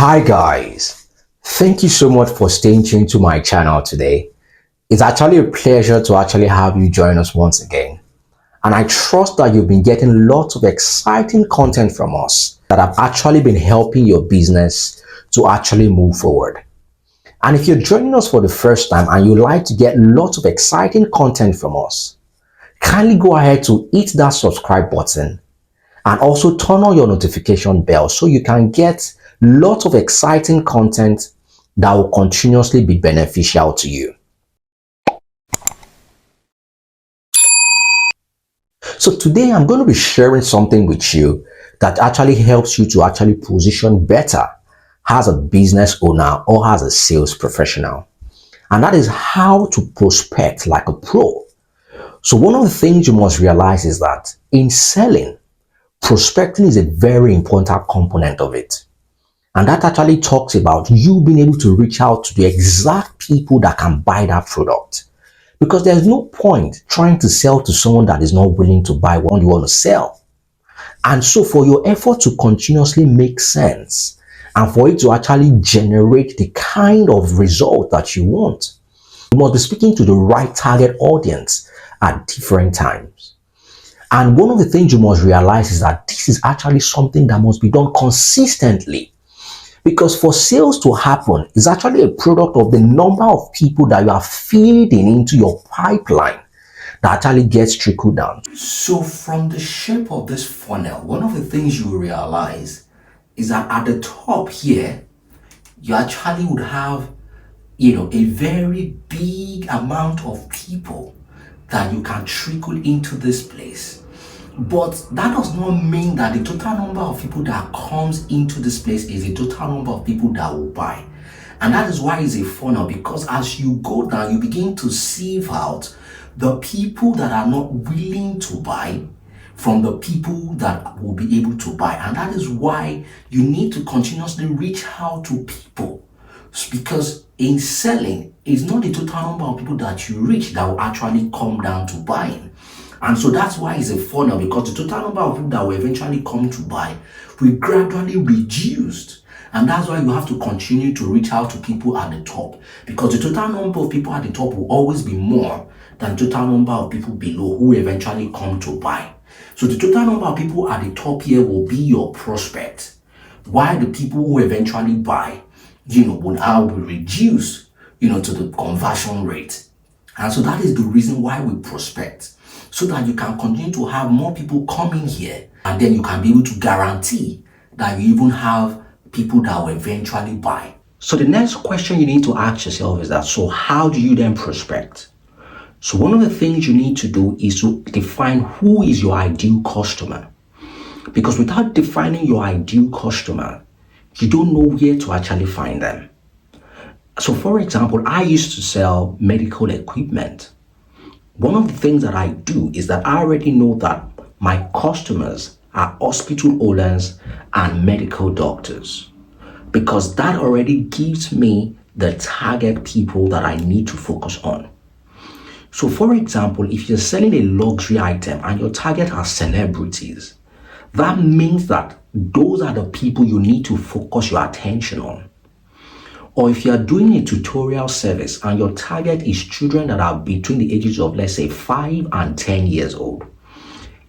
Hi guys, thank you so much for staying tuned to my channel today. It's actually a pleasure to actually have you join us once again. And I trust that you've been getting lots of exciting content from us that have actually been helping your business to actually move forward. And if you're joining us for the first time and you'd like to get lots of exciting content from us, kindly go ahead to hit that subscribe button and also turn on your notification bell so you can get lots of exciting content that will continuously be beneficial to you. So today I'm going to be sharing something with you that actually helps you to actually position better as a business owner or as a sales professional. And that is how to prospect like a pro. So one of the things you must realize is that in selling, prospecting is a very important component of it. And that actually talks about you being able to reach out to the exact people that can buy that product. Because there's no point trying to sell to someone that is not willing to buy what you want to sell. And so for your effort to continuously make sense and for it to actually generate the kind of result that you want, you must be speaking to the right target audience at different times. And one of the things you must realize is that this is actually something that must be done consistently. Because for sales to happen is actually a product of the number of people that you are feeding into your pipeline that actually gets trickled down. So from the shape of this funnel, one of the things you realize is that at the top here, you actually would have, a very big amount of people that you can trickle into this place. But that does not mean that the total number of people that comes into this place is the total number of people that will buy. And that is why it's a funnel, because as you go down, you begin to sieve out the people that are not willing to buy from the people that will be able to buy. And that is why you need to continuously reach out to people, because in selling, it's not the total number of people that you reach that will actually come down to buying. And so that's why it's a funnel, because the total number of people that will eventually come to buy will gradually reduce. And that's why you have to continue to reach out to people at the top, because the total number of people at the top will always be more than the total number of people below who eventually come to buy. So the total number of people at the top here will be your prospect, while the people who eventually buy, will now be reduced, to the conversion rate. And so that is the reason why we prospect, so that you can continue to have more people coming here, and then you can be able to guarantee that you even have people that will eventually buy. So the next question you need to ask yourself is that, so how do you then prospect? So one of the things you need to do is to define who is your ideal customer. Because without defining your ideal customer, you don't know where to actually find them. So for example, I used to sell medical equipment. One of the things that I do is that I already know that my customers are hospital owners and medical doctors, because that already gives me the target people that I need to focus on. So for example, if you're selling a luxury item and your target are celebrities, that means that those are the people you need to focus your attention on. Or if you are doing a tutorial service and your target is children that are between the ages of, let's say, 5 and 10 years old,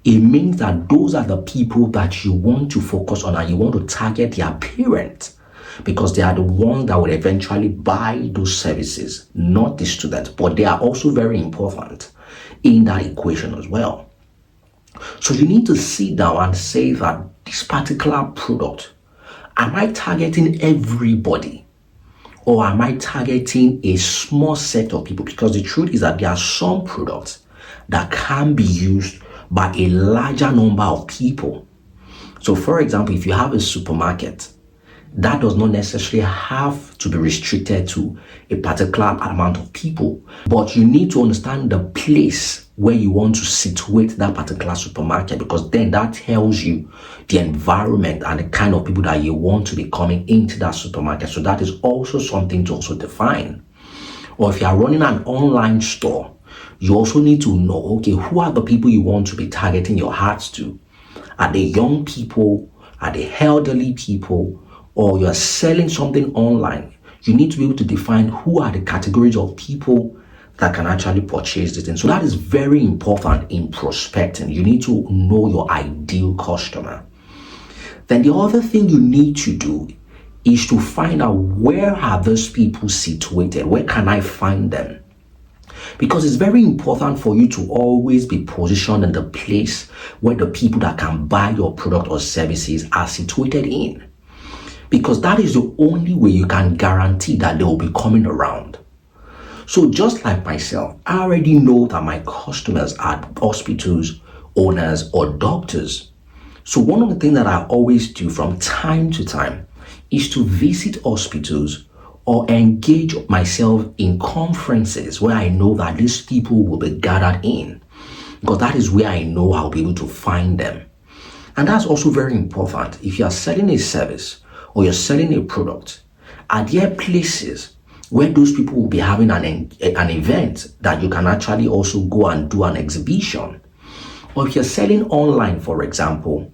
it means that those are the people that you want to focus on, and you want to target their parents, because they are the ones that will eventually buy those services, not the students. But they are also very important in that equation as well. So you need to sit down and say that this particular product, am I targeting everybody? Or am I targeting a small set of people? Because the truth is that there are some products that can be used by a larger number of people. So for example, if you have a supermarket, that does not necessarily have to be restricted to a particular amount of people. But you need to understand the place where you want to situate that particular supermarket, because then that tells you the environment and the kind of people that you want to be coming into that supermarket. So that is also something to also define. Or if you are running an online store, you also need to know, okay, who are the people you want to be targeting your ads to? Are they young people? Are they elderly people? or you're selling something online, you need to be able to define who are the categories of people that can actually purchase this thing. So that is very important in prospecting. You need to know your ideal customer. Then the other thing you need to do is to find out, where are those people situated? Where can I find them? Because it's very important for you to always be positioned in the place where the people that can buy your product or services are situated in. Because that is the only way you can guarantee that they will be coming around. So just like myself, I already know that my customers are hospitals, owners, or doctors. So one of the things that I always do from time to time is to visit hospitals or engage myself in conferences where I know that these people will be gathered in, because that is where I know I'll be able to find them. And that's also very important. If you are selling a service or you're selling a product, are there places where those people will be having an event that you can actually also go and do an exhibition? Or if you're selling online, for example,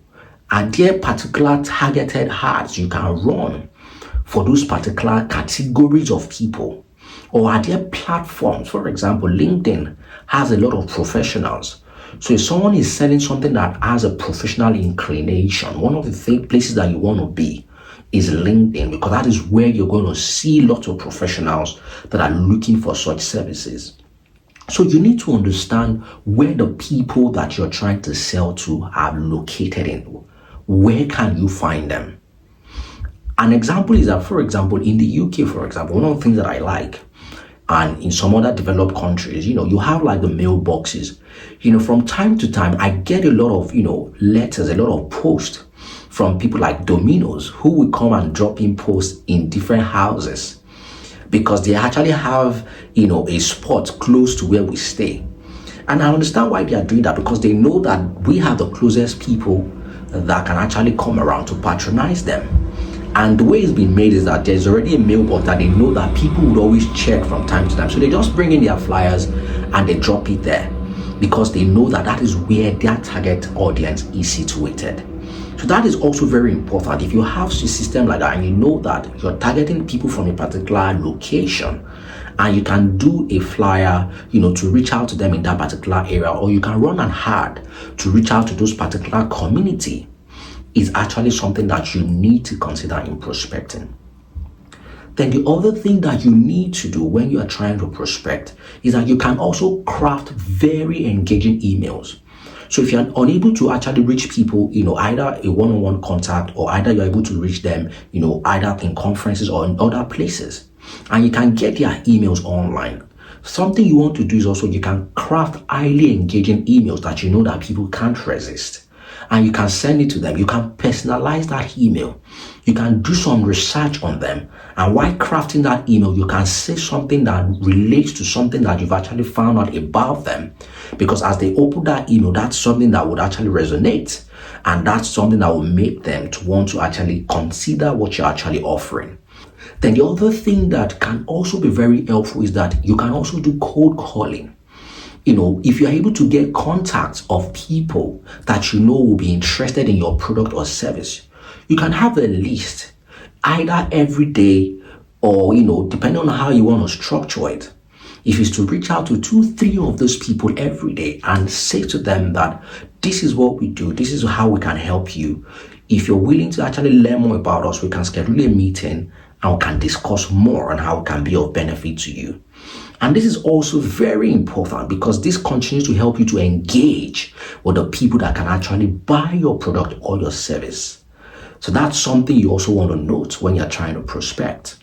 are there particular targeted ads you can run for those particular categories of people? Or are there platforms, for example, LinkedIn has a lot of professionals. So if someone is selling something that has a professional inclination, one of the places that you want to be is LinkedIn, because that is where you're going to see lots of professionals that are looking for such services. So you need to understand where the people that you're trying to sell to are located in. Where can you find them? An example is that, for example, in the UK, for example, one of the things that I like, and in some other developed countries, you have like the mailboxes. From time to time, I get a lot of, letters, a lot of posts from people like Domino's, who will come and drop in posts in different houses, because they actually have, a spot close to where we stay. And I understand why they are doing that, because they know that we have the closest people that can actually come around to patronize them. And the way it's been made is that there's already a mailbox that they know that people would always check from time to time. So they just bring in their flyers and they drop it there, because they know that that is where their target audience is situated. So that is also very important. If you have a system like that and you know that you're targeting people from a particular location, and you can do a flyer, to reach out to them in that particular area, or you can run an ad to reach out to those particular community, is actually something that you need to consider in prospecting. Then the other thing that you need to do when you are trying to prospect is that you can also craft very engaging emails. So if you're unable to actually reach people, either a one-on-one contact, or either you're able to reach them, either in conferences or in other places, and you can get their emails online, something you want to do is also you can craft highly engaging emails that you know that people can't resist. And you can send it to them. You can personalize that email. You can do some research on them. And while crafting that email, you can say something that relates to something that you've actually found out about them. Because as they open that email, that's something that would actually resonate. And that's something that will make them to want to actually consider what you're actually offering. Then the other thing that can also be very helpful is that you can also do cold calling. If you're able to get contacts of people that will be interested in your product or service, you can have a list either every day or, depending on how you want to structure it. If it's to reach out to 2-3 of those people every day and say to them that this is what we do, this is how we can help you. If you're willing to actually learn more about us, we can schedule a meeting and we can discuss more on how it can be of benefit to you. And this is also very important, because this continues to help you to engage with the people that can actually buy your product or your service. So that's something you also want to note when you're trying to prospect.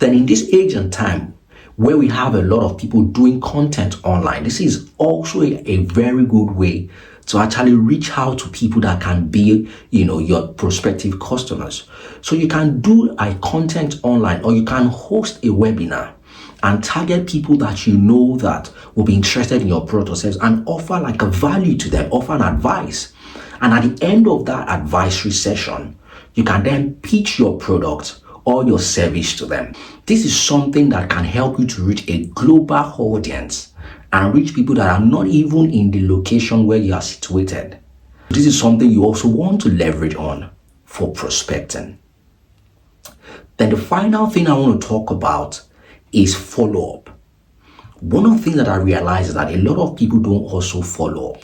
Then in this age and time where we have a lot of people doing content online, this is also a very good way to actually reach out to people that can be, your prospective customers. So you can do a content online, or you can host a webinar and target people that you know that will be interested in your product or service, and offer like a value to them, offer an advice. And at the end of that advisory session, you can then pitch your product or your service to them. This is something that can help you to reach a global audience and reach people that are not even in the location where you are situated. This is something you also want to leverage on for prospecting. the final thing I want to talk about is follow up. One of the things that I realized is that a lot of people don't also follow up.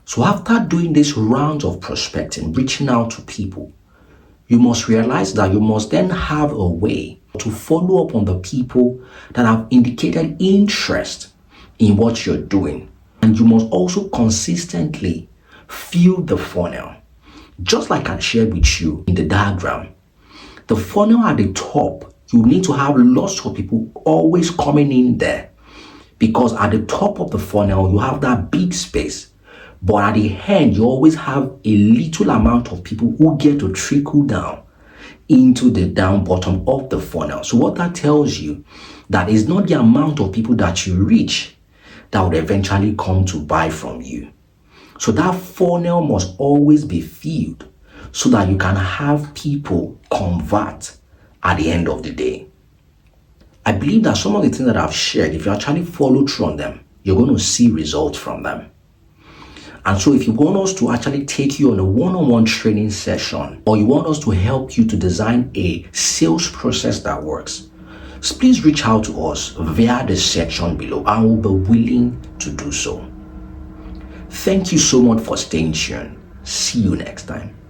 So after doing this round of prospecting, reaching out to people, you must realize that you must then have a way to follow up on the people that have indicated interest in what you're doing. And you must also consistently fill the funnel. Just like I shared with you in the diagram, the funnel at the top, you need to have lots of people always coming in there. Because at the top of the funnel, you have that big space. But at the end, you always have a little amount of people who get to trickle down into the down bottom of the funnel. So what that tells you, that is not the amount of people that you reach that would eventually come to buy from you. So that funnel must always be filled so that you can have people convert at the end of the day. I believe that some of the things that I've shared, if you actually follow through on them, you're going to see results from them. And so if you want us to actually take you on a one-on-one training session, or you want us to help you to design a sales process that works, please reach out to us via the section below and we'll be willing to do so. Thank you so much for staying tuned. See you next time.